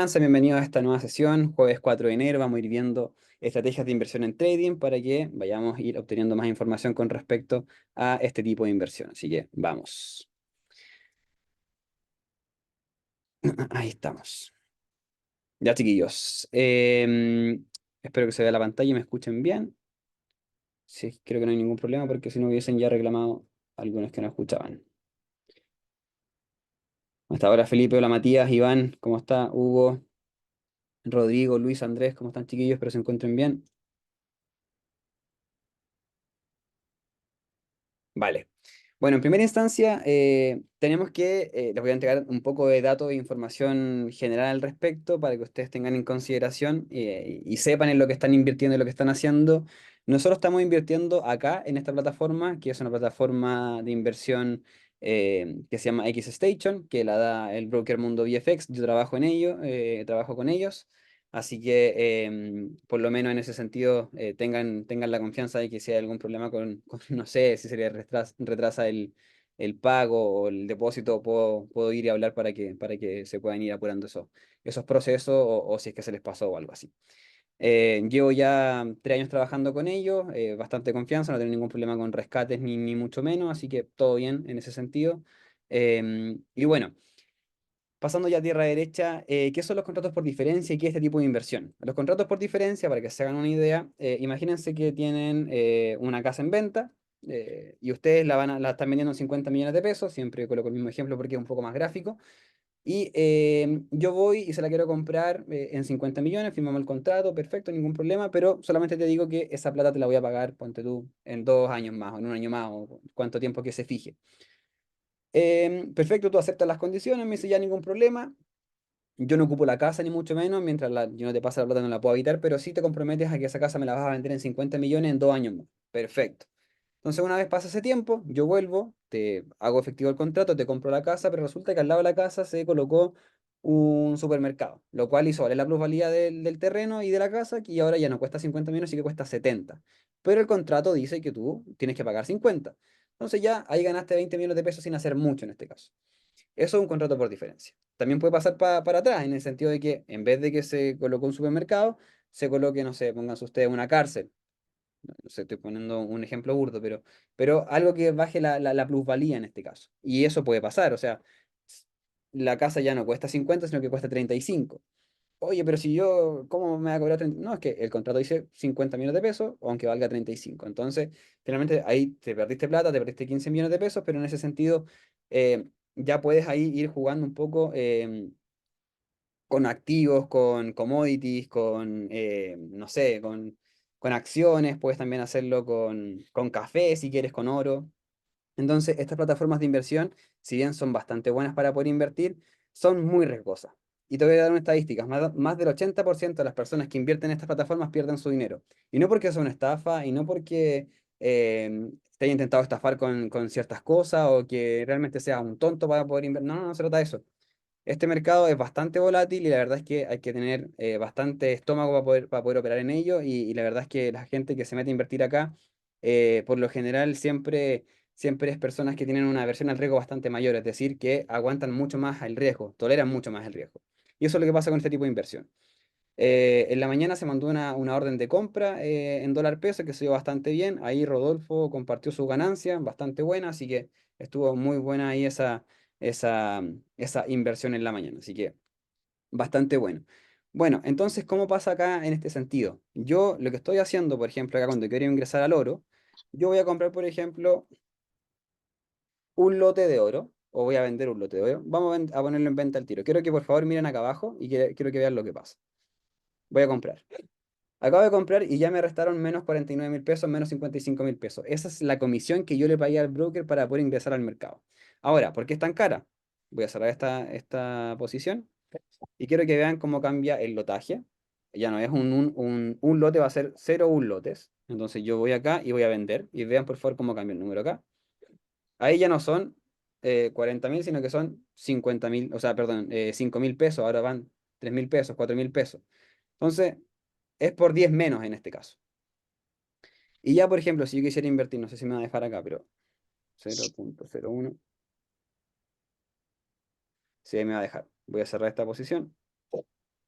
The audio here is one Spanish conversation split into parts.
están? Sean bienvenidos a esta nueva sesión, jueves 4 de enero. Vamos a ir viendo estrategias de inversión en trading para que vayamos a ir obteniendo más información con respecto a este tipo de inversión. Así que vamos. Ahí estamos. Ya, chiquillos. Espero que se vea la pantalla y me escuchen bien. Sí, creo que no hay ningún problema porque si no hubiesen ya reclamado algunos que no escuchaban. Hasta ahora Felipe, hola Matías, Iván, ¿cómo está? Hugo, Rodrigo, Luis, Andrés, ¿cómo están, chiquillos? Espero se encuentren bien. Vale. Bueno, en primera instancia, tenemos que, les voy a entregar un poco de datos e información general al respecto para que ustedes tengan en consideración y sepan en lo que están invirtiendo y lo que están haciendo. Nosotros estamos invirtiendo acá en esta plataforma, que es una plataforma de inversión que se llama XStation, que la da el broker Mundo VFX. Yo trabajo en ello, trabajo con ellos. Así que, por lo menos en ese sentido, tengan la confianza de que si hay algún problema no sé, si se les retrasa el pago o el depósito, puedo ir y hablar para que se puedan ir apurando esos procesos o si es que se les pasó o algo así. Llevo ya 3 años trabajando con ellos, bastante confianza, no tengo ningún problema con rescates ni mucho menos, así que todo bien en ese sentido. Y bueno. Pasando ya a tierra derecha, ¿qué son los contratos por diferencia y qué es este tipo de inversión? Los contratos por diferencia, para que se hagan una idea, imagínense que tienen una casa en venta y ustedes la están vendiendo en 50 millones de pesos, siempre coloco el mismo ejemplo porque es un poco más gráfico, y yo voy y se la quiero comprar en 50 millones, firmamos el contrato, perfecto, ningún problema, pero solamente te digo que esa plata te la voy a pagar, ponte tú, en 2 años más, o en un año más, o cuánto tiempo que se fije. Perfecto, tú aceptas las condiciones, me dice ya ningún problema. Yo no ocupo la casa ni mucho menos, mientras yo no te pase la plata no la puedo habitar, pero sí te comprometes a que esa casa me la vas a vender en 50 millones en 2 años más. Perfecto. Entonces una vez pasa ese tiempo, yo vuelvo, te hago efectivo el contrato, te compro la casa, pero resulta que al lado de la casa se colocó un supermercado, lo cual hizo valer la plusvalía del terreno y de la casa, y ahora ya no cuesta 50 millones, sino que cuesta 70. Pero el contrato dice que tú tienes que pagar 50. Entonces ya ahí ganaste 20 millones de pesos sin hacer mucho en este caso. Eso es un contrato por diferencia. También puede pasar para atrás, en el sentido de que en vez de que se colocó un supermercado, se coloque, no sé, pónganse ustedes una cárcel. No sé, estoy poniendo un ejemplo burdo, pero algo que baje la plusvalía en este caso. Y eso puede pasar, o sea, la casa ya no cuesta 50 sino que cuesta 35. Oye, pero si yo, ¿cómo me va a cobrar 30? No, es que el contrato dice 50 millones de pesos, aunque valga 35. Entonces, finalmente ahí te perdiste plata, te perdiste 15 millones de pesos, pero en ese sentido eh, ya puedes ahí ir jugando un poco con activos, con commodities, no sé, con acciones, puedes también hacerlo con café si quieres, con oro. Entonces, estas plataformas de inversión, si bien son bastante buenas para poder invertir, son muy riesgosas. Y te voy a dar una estadística, más del 80% de las personas que invierten en estas plataformas pierden su dinero. Y no porque sea una estafa, y no porque te haya intentado estafar con ciertas cosas, o que realmente sea un tonto para poder invertir. No, no se trata de eso. Este mercado es bastante volátil y la verdad es que hay que tener bastante estómago para poder operar en ello y la verdad es que la gente que se mete a invertir acá, por lo general siempre es personas que tienen una aversión al riesgo bastante mayor, es decir, que aguantan mucho más el riesgo, toleran mucho más el riesgo. Y eso es lo que pasa con este tipo de inversión. En la mañana se mandó una orden de compra en dólar peso que se dio bastante bien. Ahí Rodolfo compartió su ganancia, bastante buena, así que estuvo muy buena ahí esa inversión en la mañana. Así que bastante bueno. Bueno, entonces, ¿cómo pasa acá en este sentido? Yo lo que estoy haciendo, por ejemplo, acá cuando quiero ingresar al oro, yo voy a comprar, por ejemplo, un lote de oro, o voy a vender un lote de oro. Vamos a ponerlo en venta al tiro. Quiero que por favor miren acá abajo y quiero que vean lo que pasa. Voy a comprar. Acabo de comprar y ya me restaron menos 49.000 pesos, menos 55.000 pesos. Esa es la comisión que yo le pagué al broker para poder ingresar al mercado. Ahora, ¿por qué es tan cara? Voy a cerrar esta posición y quiero que vean cómo cambia el lotaje. Ya no es un lote, va a ser cero un lotes. Entonces yo voy acá y voy a vender. Y vean por favor cómo cambia el número acá. Ahí ya no son 40.000, sino que son 50.000, o sea, perdón, 5.000 pesos. Ahora van 3.000 pesos, 4.000 pesos. Entonces, es por 10 menos en este caso. Y ya, por ejemplo, si yo quisiera invertir, no sé si me va a dejar acá, pero 0.01, sí me va a dejar. Voy a cerrar esta posición.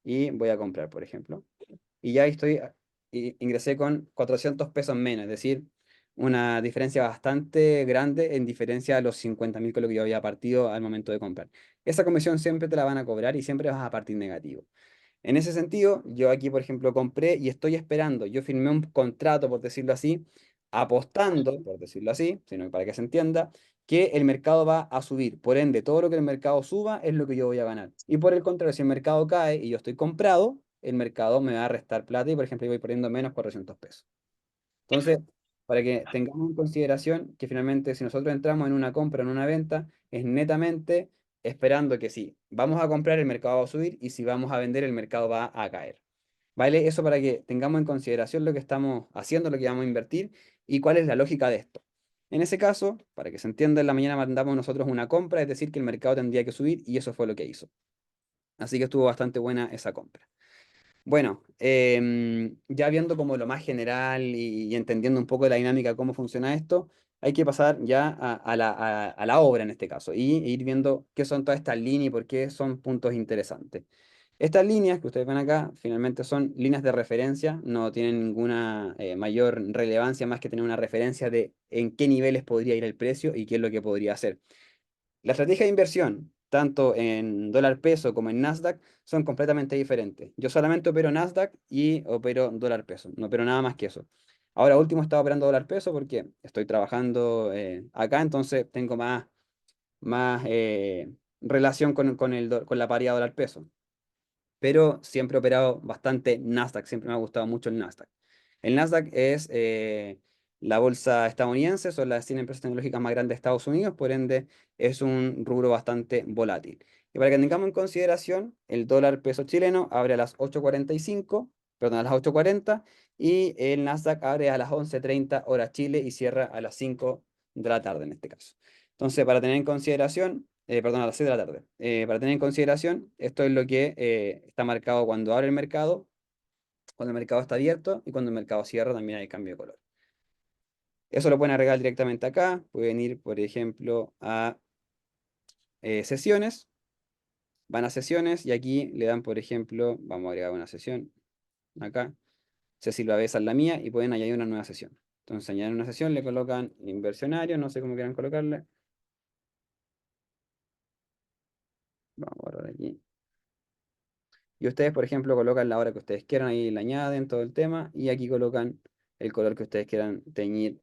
y voy a comprar, por ejemplo. Y ya estoy, ingresé con 400 pesos menos, es decir, una diferencia bastante grande en diferencia a los 50.000 con lo que yo había partido al momento de comprar. Esa comisión siempre te la van a cobrar y siempre vas a partir negativo. En ese sentido, yo aquí, por ejemplo, compré y estoy esperando. Yo firmé un contrato, por decirlo así, apostando, por decirlo así, sino para que se entienda, que el mercado va a subir. Por ende, todo lo que el mercado suba es lo que yo voy a ganar. Y por el contrario, si el mercado cae y yo estoy comprado, el mercado me va a restar plata y, por ejemplo, yo voy perdiendo menos 400 pesos. Entonces, para que tengamos en consideración que finalmente si nosotros entramos en una compra, en una venta, es netamente esperando que si vamos a comprar, el mercado va a subir y si vamos a vender, el mercado va a caer. ¿Vale? Eso para que tengamos en consideración lo que estamos haciendo, lo que vamos a invertir y cuál es la lógica de esto. En ese caso, para que se entienda, en la mañana mandamos nosotros una compra, es decir, que el mercado tendría que subir y eso fue lo que hizo. Así que estuvo bastante buena esa compra. Bueno, ya viendo como lo más general y entendiendo un poco la dinámica de cómo funciona esto, hay que pasar ya a la obra en este caso y ir viendo qué son todas estas líneas y por qué son puntos interesantes. Estas líneas que ustedes ven acá finalmente son líneas de referencia, no tienen ninguna mayor relevancia más que tener una referencia de en qué niveles podría ir el precio y qué es lo que podría hacer. La estrategia de inversión, tanto en dólar peso como en Nasdaq, son completamente diferentes. Yo solamente opero Nasdaq y opero dólar peso, no opero nada más que eso. Ahora último estaba operando dólar peso porque estoy trabajando acá, entonces tengo más relación con la paridad dólar peso, pero siempre he operado bastante Nasdaq, siempre me ha gustado mucho el Nasdaq. El Nasdaq es la bolsa estadounidense, son las 100 empresas tecnológicas más grandes de Estados Unidos, por ende es un rubro bastante volátil. Y para que tengamos en consideración, el dólar peso chileno abre a las 8:45, perdón, a las 8:40, y el Nasdaq abre a las 11:30 hora Chile y cierra a las 5 de la tarde en este caso. Entonces, para tener en consideración, perdón, a las 6 de la tarde. Para tener en consideración, esto es lo que está marcado cuando abre el mercado, cuando el mercado está abierto y cuando el mercado cierra también hay cambio de color. Eso lo pueden agregar directamente acá. Pueden ir, por ejemplo, a sesiones. Van a sesiones y aquí le dan, por ejemplo, vamos a agregar una sesión acá. Cecil Bavesa es la mía y pueden añadir una nueva sesión. Entonces, añadir una sesión, le colocan inversionario, no sé cómo quieran colocarle. Vamos a borrar aquí. Y ustedes, por ejemplo, colocan la hora que ustedes quieran, ahí le añaden todo el tema y aquí colocan el color que ustedes quieran teñir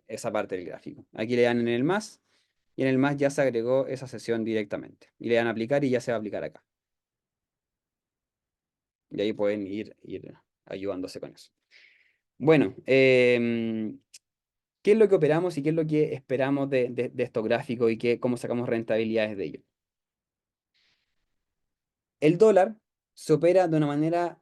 esa parte del gráfico. Aquí le dan en el más y en el más ya se agregó esa sesión directamente. Y le dan a aplicar y ya se va a aplicar acá. Y ahí pueden ir ayudándose con eso. Bueno, ¿qué es lo que operamos y qué es lo que esperamos de estos gráficos y cómo sacamos rentabilidades de ellos? El dólar se opera de una manera,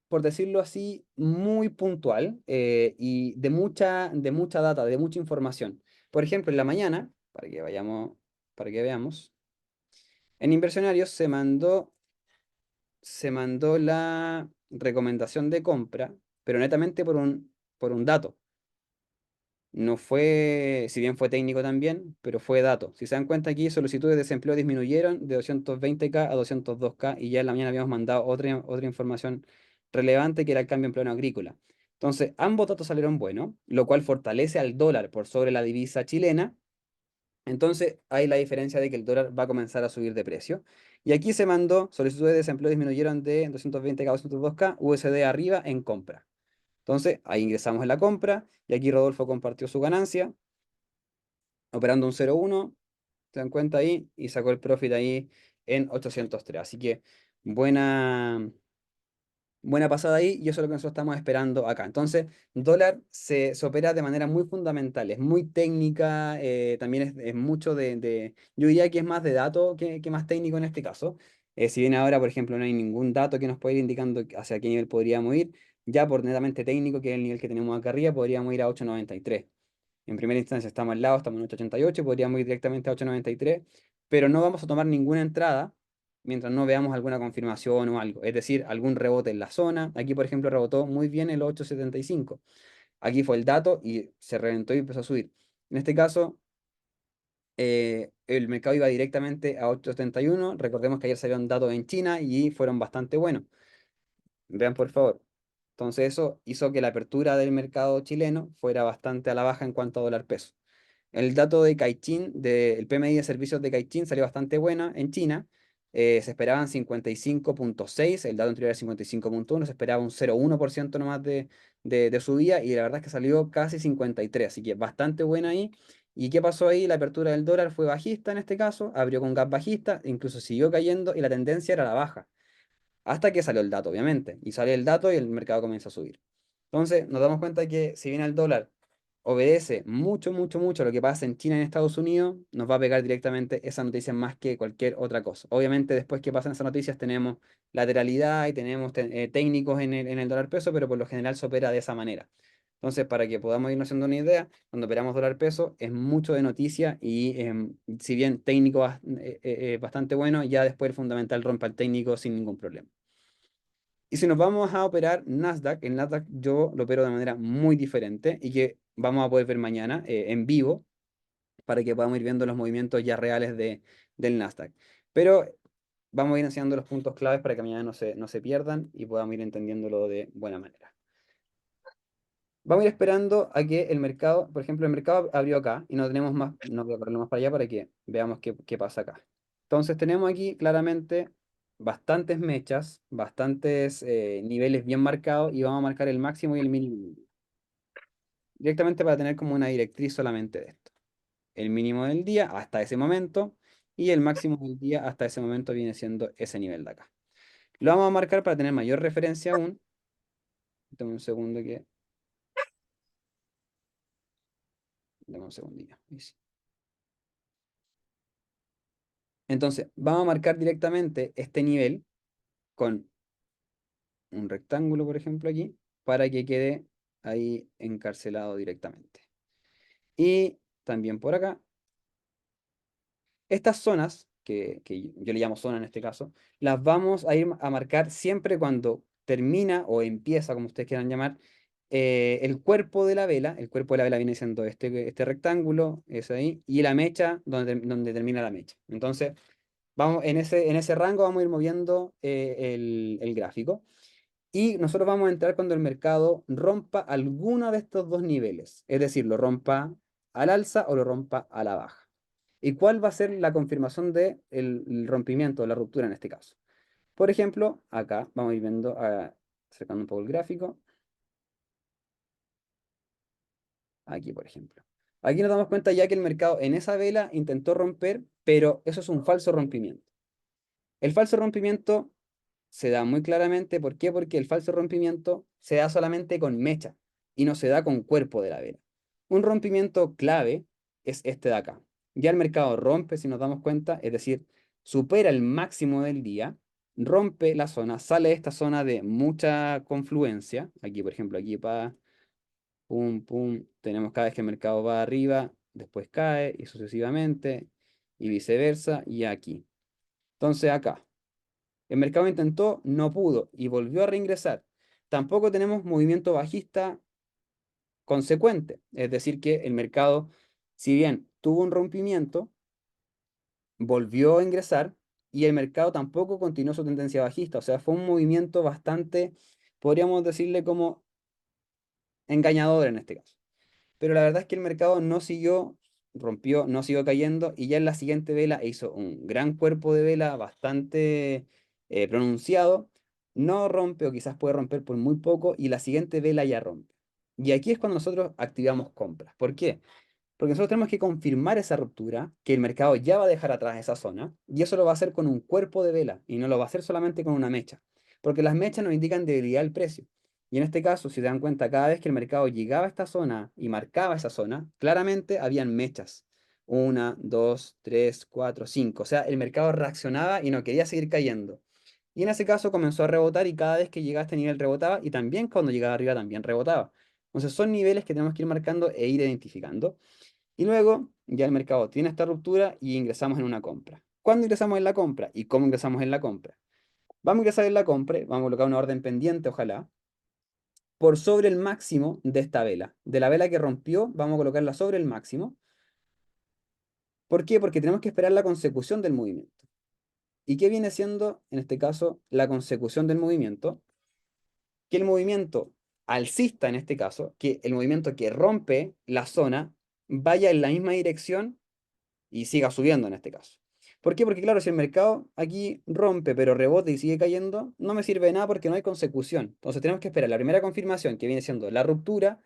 por decirlo así, muy puntual y de mucha data, de mucha información. Por ejemplo, en la mañana, para que veamos, en Inversionarios se mandó la recomendación de compra, pero netamente por un dato. No fue, si bien fue técnico también, pero fue dato. Si se dan cuenta aquí, solicitudes de desempleo disminuyeron de 220K a 202K y ya en la mañana habíamos mandado otra información relevante que era el cambio en plano agrícola. Entonces, ambos datos salieron buenos, lo cual fortalece al dólar por sobre la divisa chilena. Entonces, hay la diferencia de que el dólar va a comenzar a subir de precio. Y aquí se mandó, solicitudes de desempleo disminuyeron de 220K a 202K, USD arriba en compra. Entonces, ahí ingresamos en la compra y aquí Rodolfo compartió su ganancia, operando un 0,1, se dan cuenta ahí, y sacó el profit ahí en 803. Así que buena pasada ahí y eso es lo que nosotros estamos esperando acá. Entonces, dólar se opera de manera muy fundamental, es muy técnica, también es mucho yo diría que es más de dato que más técnico en este caso. Si bien ahora, por ejemplo, no hay ningún dato que nos pueda ir indicando hacia qué nivel podríamos ir, ya por netamente técnico, que es el nivel que tenemos acá arriba, podríamos ir a 8,93. En primera instancia estamos al lado, estamos en 8,88, podríamos ir directamente a 8,93, pero no vamos a tomar ninguna entrada mientras no veamos alguna confirmación o algo, es decir, algún rebote en la zona. Aquí, por ejemplo, rebotó muy bien el 8,75. Aquí fue el dato y se reventó y empezó a subir. En este caso, el mercado iba directamente a 8,71. Recordemos que ayer salieron datos en China y fueron bastante buenos. Vean por favor. Entonces eso hizo que la apertura del mercado chileno fuera bastante a la baja en cuanto a dólar peso. El dato de Caixin, del PMI de servicios de Caixin salió bastante buena en China. Se esperaban 55,6, el dato anterior era 55,1, se esperaba un 0,1% nomás de subida y la verdad es que salió casi 53, así que bastante buena ahí. ¿Y qué pasó ahí? La apertura del dólar fue bajista en este caso, abrió con gap bajista, incluso siguió cayendo y la tendencia era a la baja. Hasta que salió el dato, obviamente. Y sale el dato y el mercado comienza a subir. Entonces, nos damos cuenta que si bien el dólar obedece mucho, mucho, mucho a lo que pasa en China y en Estados Unidos, nos va a pegar directamente esa noticia más que cualquier otra cosa. Obviamente, después que pasan esas noticias, tenemos lateralidad y tenemos técnicos en el dólar peso, pero por lo general se opera de esa manera. Entonces, para que podamos irnos haciendo una idea, cuando operamos dólar peso es mucho de noticia y si bien técnico bastante bueno, ya después el fundamental rompe al técnico sin ningún problema. Y si nos vamos a operar Nasdaq, el Nasdaq yo lo opero de manera muy diferente y que vamos a poder ver mañana en vivo para que podamos ir viendo los movimientos ya reales del Nasdaq. Pero vamos a ir enseñando los puntos claves para que mañana no se pierdan y podamos ir entendiéndolo de buena manera. Vamos a ir esperando a que el mercado, por ejemplo, el mercado abrió acá y no tenemos más, no voy a correrlo más para allá para que veamos qué pasa acá. Entonces tenemos aquí claramente bastantes mechas, bastantes niveles bien marcados y vamos a marcar el máximo y el mínimo. Directamente para tener como una directriz solamente de esto. El mínimo del día hasta ese momento y el máximo del día hasta ese momento viene siendo ese nivel de acá. Lo vamos a marcar para tener mayor referencia aún. Dame un segundo que... Dame un segundillo. Ahí sí. Entonces, vamos a marcar directamente este nivel con un rectángulo, por ejemplo, aquí, para que quede ahí encarcelado directamente. Y también por acá, estas zonas, que yo le llamo zona en este caso, las vamos a ir a marcar siempre cuando termina o empieza, como ustedes quieran llamar, el cuerpo de la vela. El cuerpo de la vela viene siendo este rectángulo, es ahí, y la mecha donde termina la mecha. Entonces, vamos, en ese rango vamos a ir moviendo el gráfico. Y nosotros vamos a entrar cuando el mercado rompa alguno de estos dos niveles. Es decir, lo rompa al alza o lo rompa a la baja. ¿Y cuál va a ser la confirmación del el rompimiento, la ruptura en este caso? Por ejemplo, acá vamos a ir viendo, acercando un poco el gráfico. Aquí, por ejemplo. Aquí nos damos cuenta ya que el mercado en esa vela intentó romper, pero eso es un falso rompimiento. El falso rompimiento se da muy claramente. ¿Por qué? Porque el falso rompimiento se da solamente con mecha y no se da con cuerpo de la vela. Un rompimiento clave es este de acá. Ya el mercado rompe, si nos damos cuenta, es decir, supera el máximo del día, rompe la zona, sale de esta zona de mucha confluencia. Aquí, por ejemplo, aquí para pum, pum, tenemos cada vez que el mercado va arriba, después cae y sucesivamente, y viceversa, y aquí. Entonces acá. El mercado intentó, no pudo y volvió a reingresar. Tampoco tenemos movimiento bajista consecuente, es decir, que el mercado, si bien tuvo un rompimiento, volvió a ingresar y el mercado tampoco continuó su tendencia bajista. O sea, fue un movimiento bastante, podríamos decirle como engañador en este caso. Pero la verdad es que el mercado no siguió, rompió, no siguió cayendo y ya en la siguiente vela hizo un gran cuerpo de vela bastante pronunciado, no rompe o quizás puede romper por muy poco y la siguiente vela ya rompe. Y aquí es cuando nosotros activamos compras. ¿Por qué? Porque nosotros tenemos que confirmar esa ruptura, que el mercado ya va a dejar atrás esa zona, y eso lo va a hacer con un cuerpo de vela, y no lo va a hacer solamente con una mecha, porque las mechas nos indican debilidad del precio. Y en este caso, si se dan cuenta, cada vez que el mercado llegaba a esta zona y marcaba esa zona, claramente habían mechas. Una, dos, tres, cuatro, cinco. O sea, el mercado reaccionaba y no quería seguir cayendo. Y en ese caso comenzó a rebotar y cada vez que llegaba a este nivel rebotaba y también cuando llegaba arriba también rebotaba. Entonces son niveles que tenemos que ir marcando e ir identificando. Y luego ya el mercado tiene esta ruptura y ingresamos en una compra. ¿Cuándo ingresamos en la compra? ¿Y cómo ingresamos en la compra? Vamos a ingresar en la compra, vamos a colocar una orden pendiente, ojalá, por sobre el máximo de esta vela. De la vela que rompió, vamos a colocarla sobre el máximo. ¿Por qué? Porque tenemos que esperar la consecución del movimiento. ¿Y qué viene siendo, en este caso, la consecución del movimiento? que el movimiento alcista en este caso, que el movimiento que rompe la zona vaya en la misma dirección y siga subiendo en este caso. ¿Por qué? Porque claro, si el mercado aquí rompe pero rebota y sigue cayendo, no me sirve de nada porque no hay consecución. Entonces tenemos que esperar la primera confirmación que viene siendo la ruptura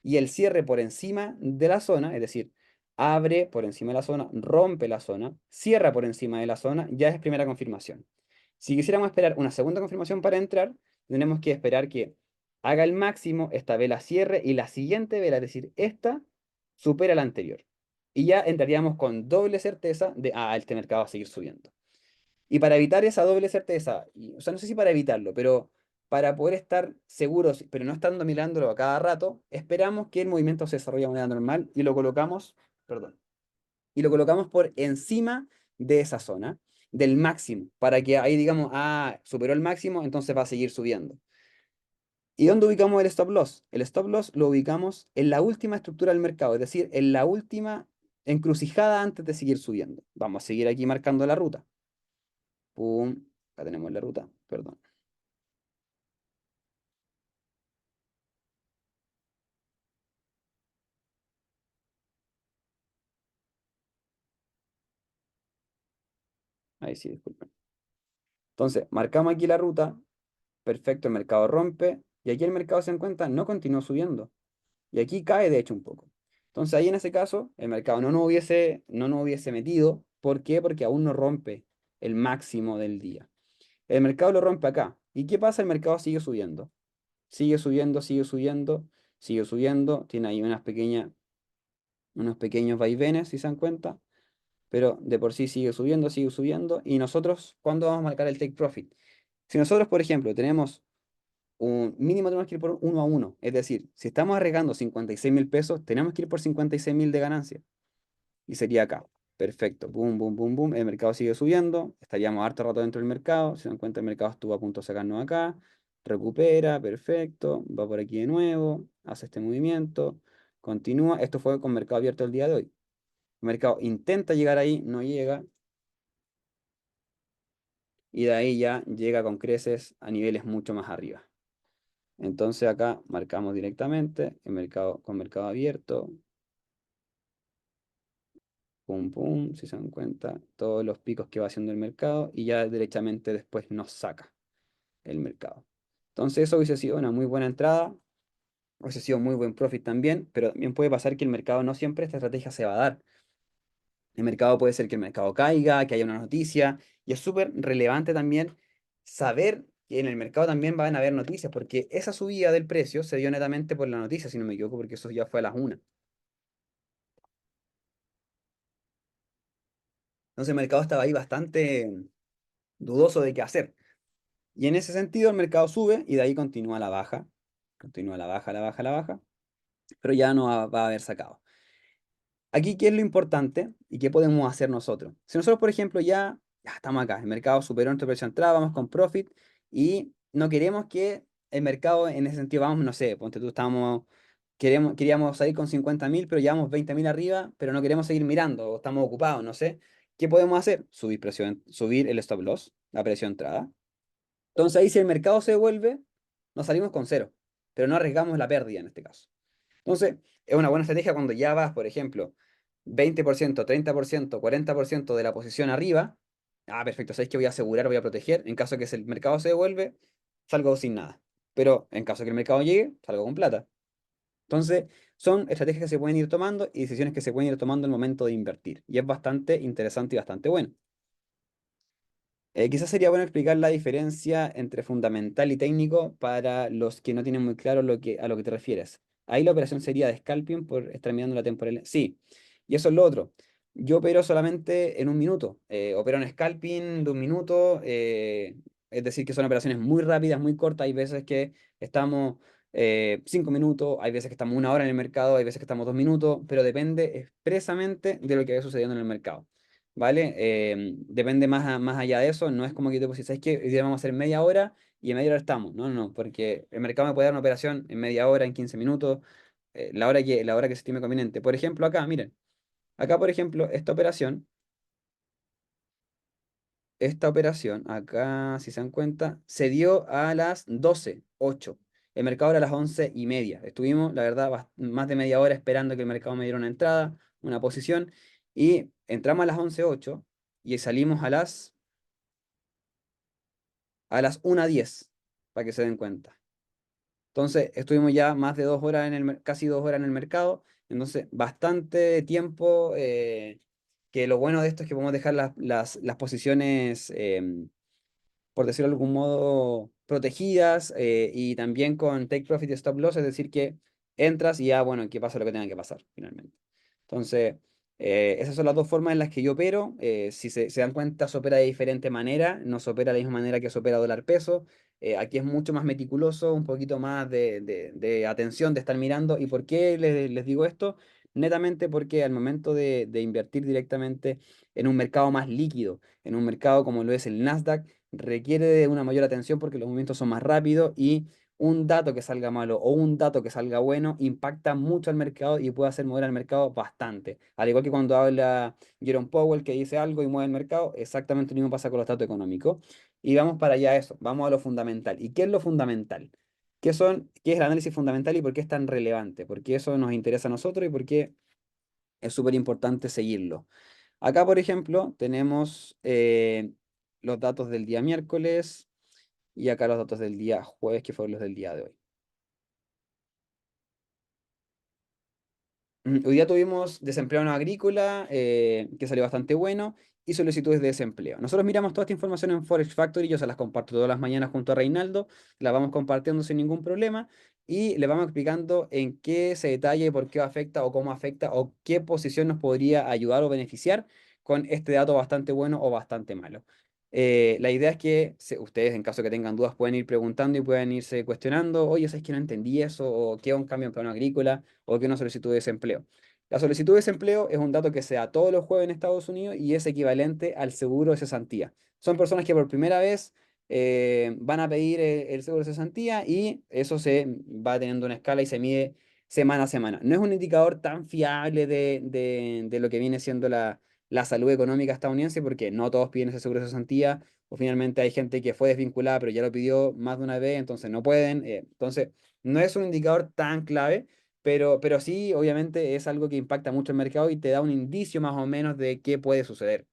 y el cierre por encima de la zona, es decir, abre por encima de la zona, rompe la zona, cierra por encima de la zona, ya es primera confirmación. Si quisiéramos esperar una segunda confirmación para entrar, tenemos que esperar que haga el máximo, esta vela cierre y la siguiente vela, es decir, esta, supera la anterior. Y ya entraríamos con doble certeza de, este mercado va a seguir subiendo. Y para evitar esa doble certeza, o sea, no sé si para evitarlo, pero para poder estar seguros, pero no estando mirándolo a cada rato, esperamos que el movimiento se desarrolle de manera normal y lo colocamos, perdón, y lo colocamos por encima de esa zona, del máximo, para que ahí digamos, superó el máximo, entonces va a seguir subiendo. ¿Y dónde ubicamos el stop loss? El stop loss lo ubicamos en la última estructura del mercado, es decir, en la última encrucijada antes de seguir subiendo. Vamos a seguir aquí marcando la ruta. Pum, acá tenemos la ruta, perdón. Ahí sí, disculpen. Entonces, marcamos aquí la ruta, perfecto, el mercado rompe, y aquí el mercado se encuentra, no continúa subiendo. Y aquí cae, de hecho, un poco. Entonces, ahí en ese caso, el mercado no nos hubiese metido. ¿Por qué? Porque aún no rompe el máximo del día. El mercado lo rompe acá. ¿Y qué pasa? El mercado sigue subiendo. Sigue subiendo, sigue subiendo, sigue subiendo. Tiene ahí unos pequeños vaivenes, si se dan cuenta. Pero de por sí sigue subiendo, sigue subiendo. ¿Y nosotros cuándo vamos a marcar el take profit? Si nosotros, por ejemplo, tenemos un mínimo, tenemos que ir por 1 a 1. Es decir, si estamos arriesgando 56.000 pesos, tenemos que ir por 56.000 de ganancia. Y sería acá. Perfecto. Boom, boom, boom, boom. El mercado sigue subiendo. Estaríamos harto rato dentro del mercado. Si se dan cuenta, el mercado estuvo a punto de sacarnos acá. Recupera. Perfecto. Va por aquí de nuevo. Hace este movimiento. Continúa. Esto fue con mercado abierto el día de hoy. El mercado intenta llegar ahí. No llega. Y de ahí ya llega con creces a niveles mucho más arriba. Entonces acá marcamos directamente el mercado con mercado abierto. Pum, pum, si se dan cuenta, todos los picos que va haciendo el mercado y ya derechamente después nos saca el mercado. Entonces eso hubiese sido una muy buena entrada, hubiese sido muy buen profit también, pero también puede pasar que el mercado no siempre esta estrategia se va a dar. El mercado puede ser que el mercado caiga, que haya una noticia, y es súper relevante también saber que en el mercado también van a haber noticias, porque esa subida del precio se dio netamente por la noticia, si no me equivoco, porque eso ya fue a las 1. Entonces el mercado estaba ahí bastante dudoso de qué hacer. Y en ese sentido el mercado sube y de ahí continúa la baja, continúa la baja, la baja, la baja, pero ya no va a haber sacado. Aquí, ¿qué es lo importante y qué podemos hacer nosotros? Si nosotros, por ejemplo, ya estamos acá, el mercado superó nuestra precio de entrada, vamos con profit y no queremos que el mercado en ese sentido, vamos, no sé, ponte tú, queríamos salir con 50.000, pero llevamos 20.000 arriba, pero no queremos seguir mirando o estamos ocupados, no sé. ¿Qué podemos hacer? Subir el stop loss, la precio de entrada. Entonces ahí si el mercado se devuelve, nos salimos con cero, pero no arriesgamos la pérdida en este caso. Entonces, es una buena estrategia cuando ya vas, por ejemplo, 20%, 30%, 40% de la posición arriba. Perfecto, sabéis que voy a asegurar, voy a proteger. En caso de que el mercado se devuelve, salgo sin nada. Pero en caso de que el mercado llegue, salgo con plata. Entonces, son estrategias que se pueden ir tomando y decisiones que se pueden ir tomando en el momento de invertir. Y es bastante interesante y bastante bueno. Quizás sería bueno explicar la diferencia entre fundamental y técnico para los que no tienen muy claro a lo que te refieres. Ahí la operación sería de scalping por estar mirando la temporalidad. Sí, y eso es lo otro. Yo opero solamente en un minuto. Opero en scalping de un minuto. Es decir, que son operaciones muy rápidas, muy cortas. Hay veces que estamos 5 minutos, hay veces que estamos 1 hora en el mercado, hay veces que estamos 2 minutos, pero depende expresamente de lo que vaya sucediendo en el mercado. ¿Vale? Depende más allá de eso, no es como que te pues, ¿sabes qué? Hoy día vamos a hacer media hora y en media hora estamos. No, no, no, porque el mercado me puede dar una operación en media hora, en 15 minutos, la hora que se estime conveniente. Por ejemplo, acá, miren, acá, por ejemplo, esta operación, acá, si se dan cuenta, se dio a las 12:08. el mercado era a las 11:30. Estuvimos, la verdad, más de media hora esperando que el mercado me diera una entrada, una posición, y entramos a las 11:08 y salimos a las 1:10, para que se den cuenta. Entonces, estuvimos ya más de 2 horas casi 2 horas en el mercado, entonces bastante tiempo, que lo bueno de esto es que podemos dejar las posiciones, por decirlo de algún modo, protegidas, y también con take profit y stop loss, es decir, que entras y ya, bueno, que pasa lo que tenga que pasar finalmente. Entonces, esas son las dos formas en las que yo opero. Si se dan cuenta, se opera de diferente manera, no se opera de la misma manera que se opera dólar peso. Aquí es mucho más meticuloso, un poquito más de atención, de estar mirando. ¿Y por qué les digo esto? Netamente porque al momento de invertir directamente en un mercado más líquido, en un mercado como lo es el Nasdaq, requiere de una mayor atención porque los movimientos son más rápidos y un dato que salga malo o un dato que salga bueno impacta mucho al mercado y puede hacer mover al mercado bastante. Al igual que cuando habla Jerome Powell que dice algo y mueve el mercado, exactamente lo mismo pasa con los datos económicos. Y vamos para allá a eso, vamos a lo fundamental. ¿Y qué es lo fundamental? ¿Qué es el análisis fundamental y por qué es tan relevante? ¿Por qué eso nos interesa a nosotros y por qué es súper importante seguirlo? Acá, por ejemplo, tenemos los datos del día miércoles y acá los datos del día jueves, que fueron los del día de hoy. Hoy día tuvimos desempleo no agrícola, que salió bastante bueno, y solicitudes de desempleo. Nosotros miramos toda esta información en Forex Factory, yo se las comparto todas las mañanas junto a Reinaldo, la vamos compartiendo sin ningún problema, y le vamos explicando en qué se detalla y por qué afecta o cómo afecta o qué posición nos podría ayudar o beneficiar con este dato bastante bueno o bastante malo. La idea es que ustedes, en caso que tengan dudas, pueden ir preguntando y pueden irse cuestionando, oye, ¿sabes que no entendí eso? ¿O qué es un cambio en plano agrícola? ¿O qué es una solicitud de desempleo? La solicitud de desempleo es un dato que se da todos los jueves en Estados Unidos y es equivalente al seguro de cesantía. Son personas que por primera vez van a pedir el seguro de cesantía y eso se va teniendo una escala y se mide semana a semana. No es un indicador tan fiable de lo que viene siendo la salud económica estadounidense porque no todos piden ese seguro de cesantía o finalmente hay gente que fue desvinculada pero ya lo pidió más de una vez, entonces no pueden. Entonces, no es un indicador tan clave. Pero sí, obviamente es algo que impacta mucho el mercado y te da un indicio más o menos de qué puede suceder.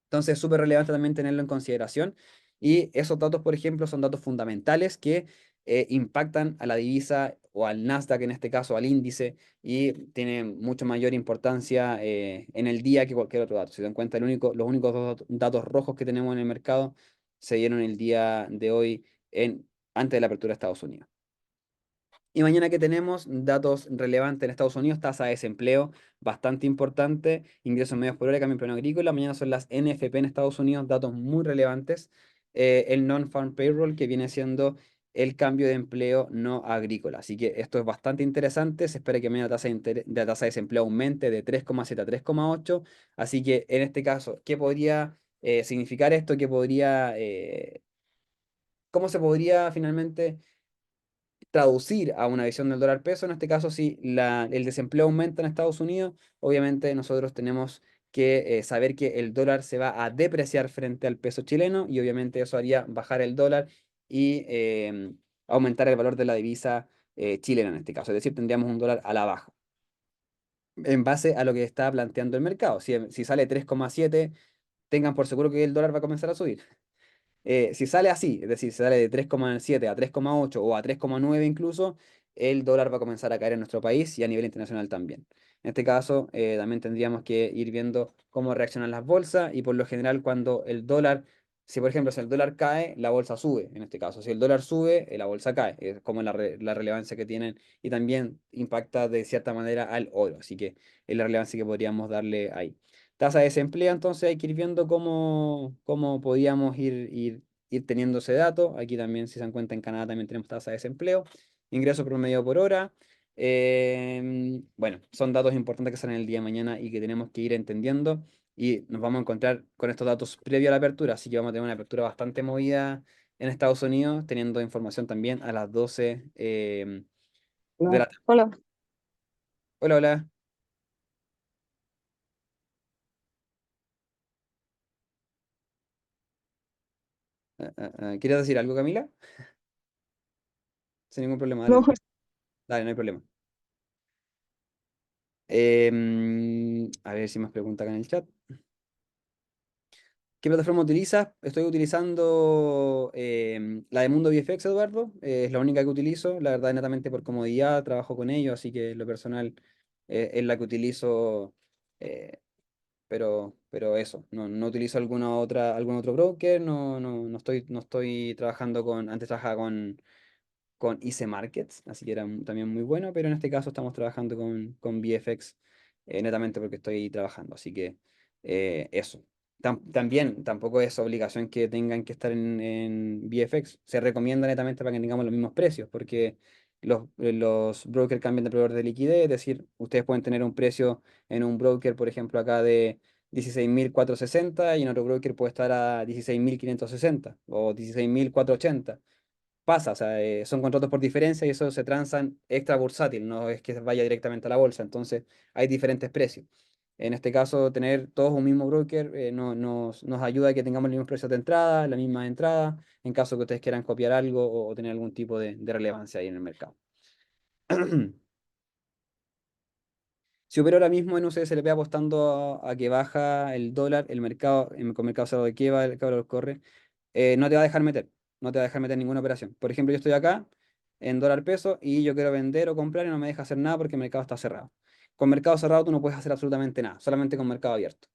Entonces es súper relevante también tenerlo en consideración. Y esos datos, por ejemplo, son datos fundamentales que impactan a la divisa o al Nasdaq, en este caso al índice, y tienen mucho mayor importancia en el día que cualquier otro dato. Si te das cuenta, los únicos dos datos rojos que tenemos en el mercado se dieron el día de hoy antes de la apertura de Estados Unidos. Y mañana que tenemos datos relevantes en Estados Unidos, tasa de desempleo bastante importante, ingresos medios por hora, cambio en plano agrícola. Mañana son las NFP en Estados Unidos, datos muy relevantes. El Non-Farm Payroll, que viene siendo el cambio de empleo no agrícola. Así que esto es bastante interesante. Se espera que mañana la tasa de desempleo aumente de 3,7 a 3,8. Así que en este caso, ¿qué podría significar esto? ¿Cómo se podría finalmente traducir a una visión del dólar peso? En este caso, si el desempleo aumenta en Estados Unidos, obviamente nosotros tenemos que saber que el dólar se va a depreciar frente al peso chileno y obviamente eso haría bajar el dólar y aumentar el valor de la divisa chilena en este caso. Es decir, tendríamos un dólar a la baja en base a lo que está planteando el mercado. Si sale 3,7, tengan por seguro que el dólar va a comenzar a subir. Si sale así, es decir, si sale de 3,7 a 3,8 o a 3,9 incluso, el dólar va a comenzar a caer en nuestro país y a nivel internacional también. En este caso, también tendríamos que ir viendo cómo reaccionan las bolsas y por lo general cuando el dólar, si por ejemplo si el dólar cae, la bolsa sube, en este caso. Si el dólar sube, la bolsa cae. Es como la relevancia que tienen y también impacta de cierta manera al oro. Así que es la relevancia que podríamos darle ahí. Tasa de desempleo, entonces hay que ir viendo cómo podíamos ir teniendo ese dato. Aquí también, si se dan cuenta, en Canadá también tenemos tasa de desempleo. Ingreso promedio por hora. Bueno, son datos importantes que salen el día de mañana y que tenemos que ir entendiendo. Y nos vamos a encontrar con estos datos previo a la apertura. Así que vamos a tener una apertura bastante movida en Estados Unidos, teniendo información también a las 12 de Hola. la tarde. Hola. Hola, hola. ¿Quieres decir algo, Camila? sin ningún problema, No, dale, dale, no hay problema. A ver si más pregunta acá en el chat. ¿Qué plataforma utilizas? Estoy utilizando la de Mundo VFX, Eduardo. Es la única que utilizo. La verdad, netamente por comodidad, trabajo con ellos, así que lo personal es la que utilizo. eh, pero eso, no utilizo algún otro broker. No estoy trabajando con. Antes trabajaba con IC Markets, así que era también muy bueno, pero en este caso estamos trabajando con VFX netamente porque estoy trabajando, así que eso. También tampoco es obligación que tengan que estar en VFX, se recomienda netamente para que tengamos los mismos precios, porque los brokers cambian de proveedor de liquidez, es decir, ustedes pueden tener un precio en un broker, por ejemplo, acá de 16.460 y en otro broker puede estar a 16.560 o 16.480. Pasa, o sea, son contratos por diferencia y eso se transan extra bursátil, no es que vaya directamente a la bolsa, entonces hay diferentes precios. En este caso, tener todos un mismo broker nos ayuda a que tengamos los mismos precios de entrada, la misma entrada, en caso que ustedes quieran copiar algo o tener algún tipo de relevancia ahí en el mercado. Si opero ahora mismo en UCSLP apostando a que baja el dólar, el mercado, con mercado cerrado de qué va, el valor corre, no te va a dejar meter, no te va a dejar meter ninguna operación. Por ejemplo, yo estoy acá en dólar peso y yo quiero vender o comprar y no me deja hacer nada porque el mercado está cerrado. Con mercado cerrado tú no puedes hacer absolutamente nada, solamente con mercado abierto.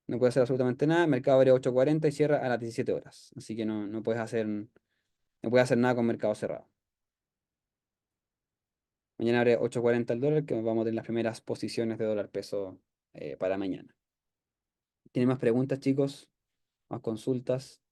No puedes hacer absolutamente nada, el mercado abre 8:40 y cierra a las 17 horas. Así que no puedes hacer nada con mercado cerrado. Mañana abre 8:40 el dólar, que vamos a tener las primeras posiciones de dólar peso para mañana. ¿Tienen más preguntas, chicos? ¿Más consultas?